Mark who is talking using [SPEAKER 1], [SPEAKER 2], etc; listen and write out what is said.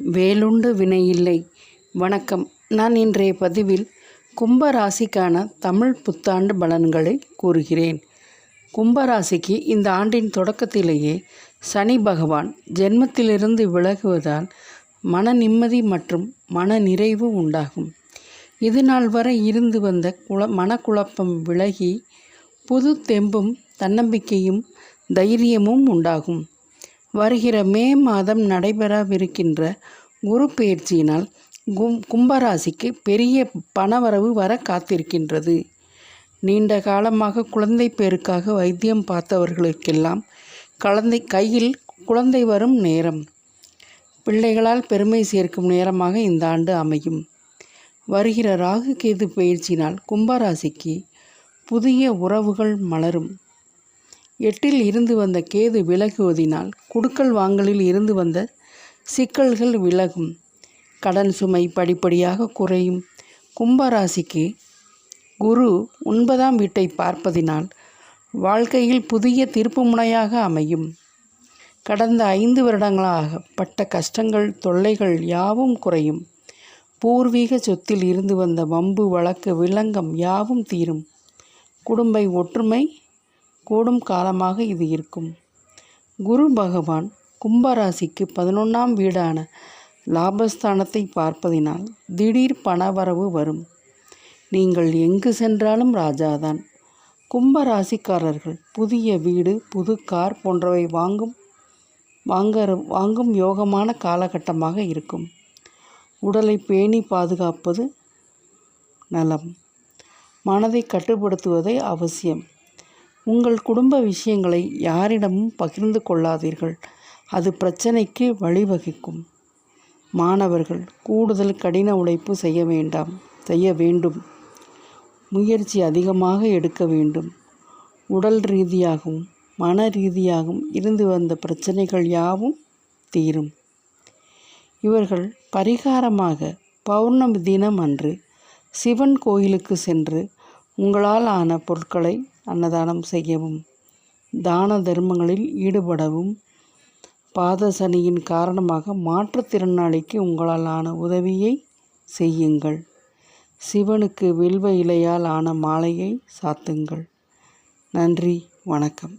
[SPEAKER 1] வேலுண்டு வினையில்லை. வணக்கம். நான் இன்றைய பதிவில் கும்பராசிக்கான தமிழ் புத்தாண்டு பலன்களை கூறுகிறேன். கும்பராசிக்கு இந்த ஆண்டின் தொடக்கத்திலேயே சனி பகவான் ஜென்மத்திலிருந்து விலகுவதால் மன நிம்மதி மற்றும் மன நிறைவு உண்டாகும். இது நாள் வரை இருந்து வந்த மனக்குழப்பம் விலகி புது தெம்பும் தன்னம்பிக்கையும் தைரியமும் உண்டாகும். வருகிற மே மாதம் நடைபெறவிருக்கின்ற குரு பெயர்ச்சியினால் கும்பராசிக்கு பெரிய பணவரவு வர காத்திருக்கின்றது. நீண்ட காலமாக குழந்தை பேருக்காக வைத்தியம் பார்த்தவர்களுக்கெல்லாம் கையில் குழந்தை வரும் நேரம். பிள்ளைகளால் பெருமை சேர்க்கும் நேரமாக இந்த ஆண்டு அமையும். வருகிற ராகு கேது பெயர்ச்சியினால் கும்பராசிக்கு புதிய உறவுகள் மலரும். 8ல் இருந்து வந்த கேது விலகுவதினால் குடுக்கல் வாங்கலில் இருந்து வந்த சிக்கல்கள் விலகும். கடன் சுமை படிப்படியாக குறையும். கும்பராசிக்கு குரு 9ஆம் வீட்டை பார்ப்பதினால் வாழ்க்கையில் புதிய திருப்புமுனையாக அமையும். கடந்த 5 வருடங்களாக பட்ட கஷ்டங்கள் தொல்லைகள் யாவும் குறையும். பூர்வீக சொத்தில் இருந்து வந்த வம்பு வழக்கு வில்லங்கம் யாவும் தீரும். குடும்ப ஒற்றுமை கூடும் காலமாக இது இருக்கும். குரு பகவான் கும்பராசிக்கு 11ஆம் வீடான லாபஸ்தானத்தை பார்ப்பதினால் திடீர் பணவரவு வரும். நீங்கள் எங்கு சென்றாலும் ராஜாதான். கும்பராசிக்காரர்கள் புதிய வீடு புது கார் போன்றவை வாங்கும் யோகமான காலகட்டமாக இருக்கும். உடலை பேணி பாதுகாப்பது நலம். மனதை கட்டுப்படுத்துவதே அவசியம். உங்கள் குடும்ப விஷயங்களை யாரிடமும் பகிர்ந்து கொள்ளாதீர்கள். அது பிரச்சனைக்கு வழிவகுக்கும். மாணவர்கள் கூடுதல் கடின உழைப்பு செய்ய வேண்டும். முயற்சி அதிகமாக எடுக்க வேண்டும். உடல் ரீதியாகவும் மன ரீதியாகவும் இருந்து வந்த பிரச்சனைகள் யாவும் தீரும். இவர்கள் பரிகாரமாக பௌர்ணமி தினம் அன்று சிவன் கோயிலுக்கு சென்று உங்களால் ஆன பொருட்களை அன்னதானம் செய்யவும், தான தர்மங்களில் ஈடுபடவும், பாத சனியின் காரணமாக மாற்றுத்திறனாளிக்கு உங்களால் ஆன உதவியை செய்யுங்கள். சிவனுக்கு வில்வ இலையால் ஆன மாலையை சாத்துங்கள். நன்றி, வணக்கம்.